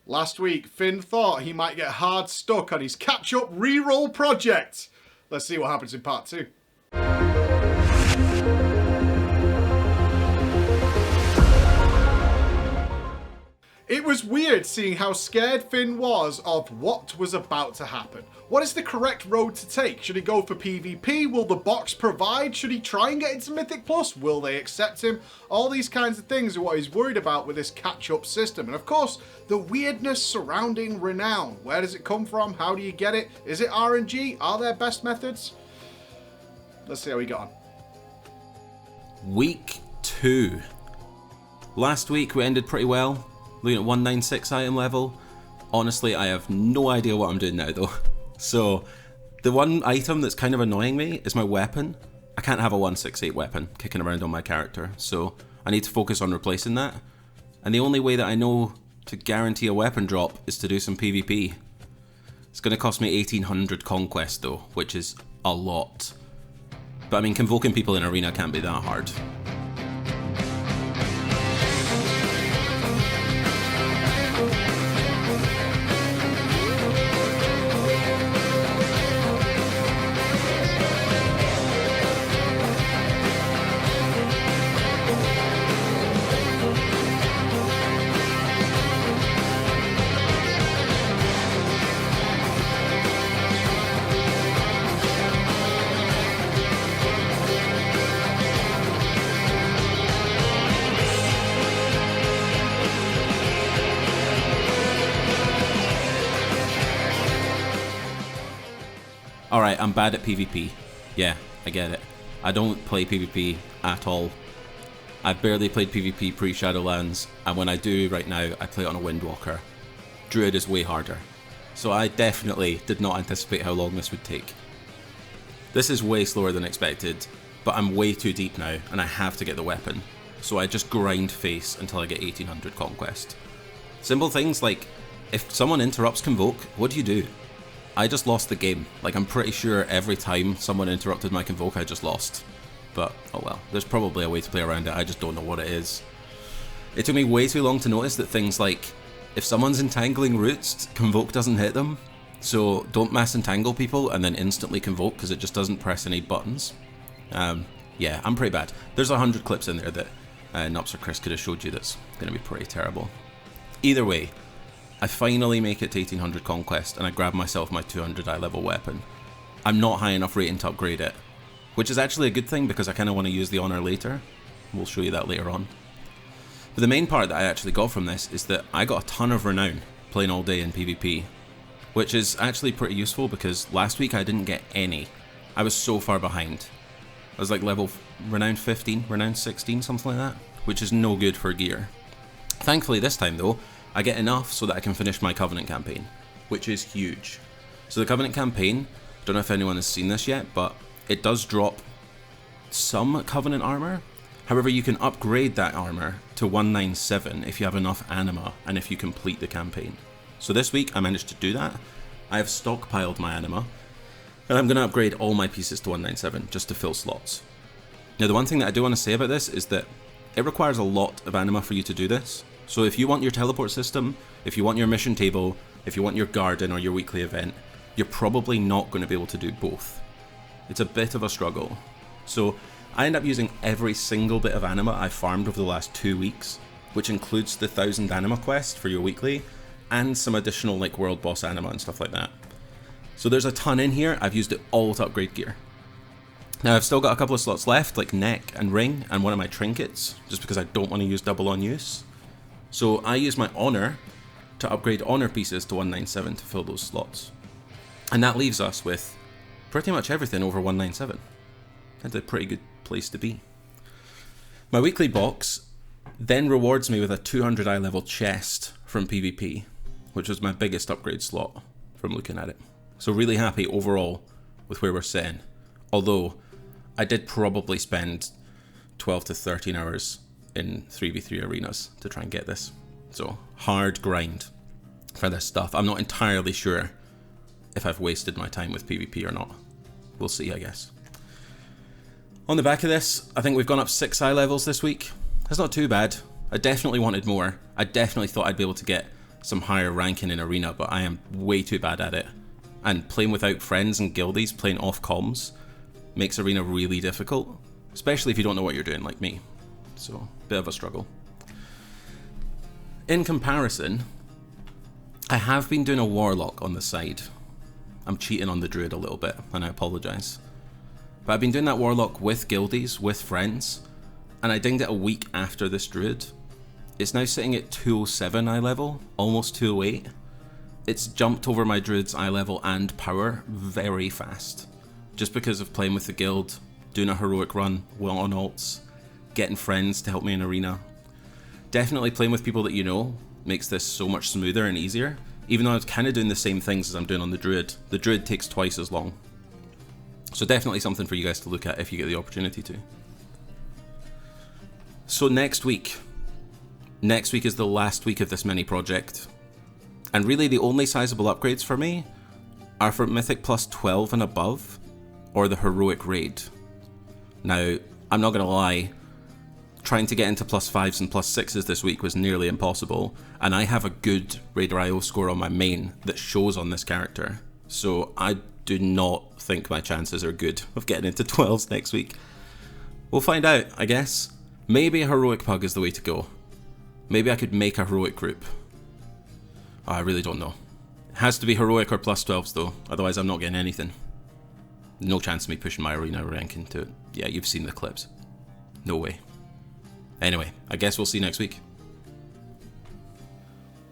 Last week, Finn thought he might get hard stuck on his catch-up reroll project. Let's see what happens in part 2. It was weird seeing how scared Finn was of what was about to happen. What is the correct road to take? Should he go for PvP? Will the box provide? Should he try and get into Mythic Plus? Will they accept him? All these kinds of things are what he's worried about with this catch-up system. And of course, the weirdness surrounding Renown. Where does it come from? How do you get it? Is it RNG? Are there best methods? Let's see how we got on. Week 2. Last week we ended pretty well. Looking at 196 item level. Honestly, I have no idea what I'm doing now though. So, the one item that's kind of annoying me is my weapon. I can't have a 168 weapon kicking around on my character, so I need to focus on replacing that. And the only way that I know to guarantee a weapon drop is to do some PvP. It's going to cost me 1800 conquest though, which is a lot. But I mean, convoking people in arena can't be that hard. Alright, I'm bad at PvP. Yeah, I get it. I don't play PvP at all. I've barely played PvP pre-Shadowlands, and when I do right now, I play it on a Windwalker. Druid is way harder. So I definitely did not anticipate how long this would take. This is way slower than expected, but I'm way too deep now, and I have to get the weapon. So I just grind face until I get 1800 conquest. Simple things like, if someone interrupts Convoke, what do? I just lost the game. Like, I'm pretty sure every time someone interrupted my Convoke, I just lost. But, oh well, there's probably a way to play around it, I just don't know what it is. It took me way too long to notice that things like, if someone's entangling roots, Convoke doesn't hit them. So don't mass entangle people and then instantly Convoke, because it just doesn't press any buttons. Yeah, I'm pretty bad. There's 100 clips in there that Nups or Chris could have showed you that's going to be pretty terrible. Either way, I finally make it to 1800 conquest and I grab myself my 200 eye level weapon. I'm not high enough rating to upgrade it, which is actually a good thing because I kind of want to use the honor later. We'll show you that later on. But the main part that I actually got from this is that I got a ton of renown playing all day in PvP, which is actually pretty useful because last week I didn't get any. I was so far behind. I was like level renown 15, renown 16, something like that, which is no good for gear. Thankfully this time though, I get enough so that I can finish my Covenant campaign, which is huge. So the Covenant campaign, don't know if anyone has seen this yet, but it does drop some Covenant armor. However, you can upgrade that armor to 197 if you have enough anima and if you complete the campaign. So this week I managed to do that. I have stockpiled my anima, and I'm going to upgrade all my pieces to 197 just to fill slots. Now the one thing that I do want to say about this is that it requires a lot of anima for you to do this. So if you want your teleport system, if you want your mission table, if you want your garden or your weekly event, you're probably not going to be able to do both. It's a bit of a struggle. So I end up using every single bit of anima I farmed over the last 2 weeks, which includes the 1000 anima quest for your weekly, and some additional like world boss anima and stuff like that. So there's a ton in here. I've used it all to upgrade gear. Now I've still got a couple of slots left, like neck and ring and one of my trinkets, just because I don't want to use double on use. So I use my honor to upgrade honor pieces to 197 to fill those slots. And that leaves us with pretty much everything over 197. That's a pretty good place to be. My weekly box then rewards me with a 200 eye level chest from PvP, which was my biggest upgrade slot from looking at it. So really happy overall with where we're sitting. Although I did probably spend 12 to 13 hours in 3v3 arenas to try and get this. So hard grind for this stuff. I'm not entirely sure if I've wasted my time with PvP or not. We'll see, I guess. On the back of this, I think we've gone up 6 eye levels this week. That's not too bad. I definitely wanted more. I definitely thought I'd be able to get some higher ranking in Arena, but I am way too bad at it. And playing without friends and guildies, playing off comms, makes Arena really difficult, especially if you don't know what you're doing like me. So, bit of a struggle. In comparison, I have been doing a Warlock on the side. I'm cheating on the Druid a little bit, and I apologise. But I've been doing that Warlock with guildies, with friends, and I dinged it a week after this Druid. It's now sitting at 207 eye level, almost 208. It's jumped over my Druid's eye level and power very fast, just because of playing with the guild, doing a heroic run, well on ults, getting friends to help me in Arena. Definitely playing with people that you know makes this so much smoother and easier, even though I was kind of doing the same things as I'm doing on the Druid. The Druid takes twice as long. So definitely something for you guys to look at if you get the opportunity to. So next week is the last week of this mini project. And really the only sizable upgrades for me are for Mythic plus 12 and above, or the Heroic Raid. Now, I'm not going to lie, trying to get into plus 5s and plus 6s this week was nearly impossible, and I have a good Raider IO score on my main that shows on this character, so I do not think my chances are good of getting into 12s next week. We'll find out, I guess. Maybe a Heroic Pug is the way to go. Maybe I could make a Heroic group. I really don't know. It has to be Heroic or plus 12s though, otherwise I'm not getting anything. No chance of me pushing my Arena rank into it. Yeah, you've seen the clips. No way. Anyway, I guess we'll see next week.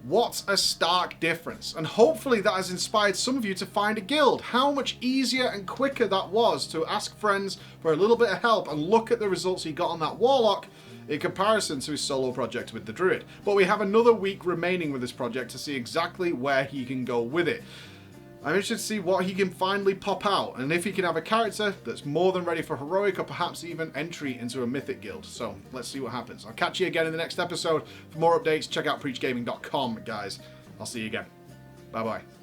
What a stark difference, and hopefully that has inspired some of you to find a guild. How much easier and quicker that was to ask friends for a little bit of help and look at the results he got on that Warlock in comparison to his solo project with the Druid. But we have another week remaining with this project to see exactly where he can go with it. I'm interested to see what he can finally pop out, and if he can have a character that's more than ready for Heroic, or perhaps even entry into a Mythic guild. So let's see what happens. I'll catch you again in the next episode. For more updates, check out preachgaming.com, guys. I'll see you again. Bye-bye.